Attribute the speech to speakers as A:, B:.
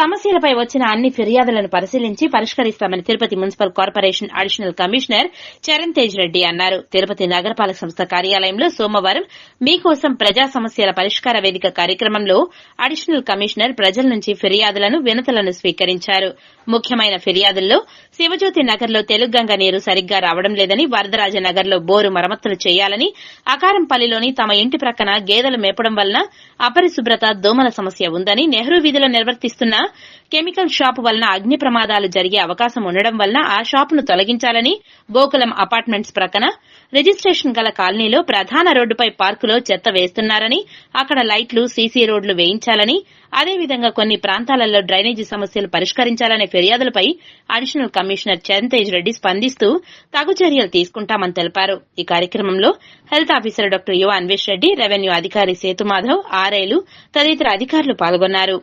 A: సమస్యలపై వచ్చిన అన్ని ఫిర్యాదులను పరిశీలించి పరిష్కరిస్తామని Tirupati municipal corporation additional commissioner Charan Tej Reddy అన్నారు. తిరుపతి నగరపాలక సంస్థ కార్యాలయంలో సోమవారం మీకోసం ప్రజా సమస్యల పరిష్కార వేదిక కార్యక్రమంలో అడిషనల్ కమిషనర్ ప్రజల నుంచి ఫిర్యాదులను వినతులను స్వీకరించారు. ముఖ్యమైన ఫిర్యాదుల్లో శివజ్యోతి నగర్లో తెలుగంగ నీరు సరిగ్గా రావడం లేదని, వరదరాజనగర్లో బోరు మరమ్మతులు చేయాలని, అకారంపల్లిలోని తమ ఇంటి ప్రక్కన గేదెలు మేపడం వలన అపరిశుభ్రత, దోమల సమస్య ఉందని, నెహ్రూ వీధిలో నిర్వర్తిస్తున్న కెమికల్ షాపు వలన అగ్ని ప్రమాదాలు జరిగే అవకాశం ఉండడం వలన ఆ షాపును తొలగించాలని, గోకులం అపార్ట్మెంట్స్ ప్రక్కన రిజిస్టేషన్ గల కాలనీలో ప్రధాన రోడ్డుపై పార్కులో చెత్త వేస్తున్నారని, అక్కడ లైట్లు, సీసీ రోడ్లు వేయించాలని, అదేవిధంగా కొన్ని ప్రాంతాలలో డ్రైనేజీ సమస్యలు పరిష్కరించాలనే ఫిర్యాదులపై అడిషనల్ కమిషనర్ చరణ్ తేజ్ రెడ్డి స్పందిస్తూ తగు చర్యలు తీసుకుంటామని తెలిపారు. ఈ కార్యక్రమంలో హెల్త్ ఆఫీసర్ డాక్టర్ యువ అన్వేష్ రెడ్డి, రెవెన్యూ అధికారి సేతుమాధవ్, ఆర్ఐలు తదితర అధికారులు పాల్గొన్నారు.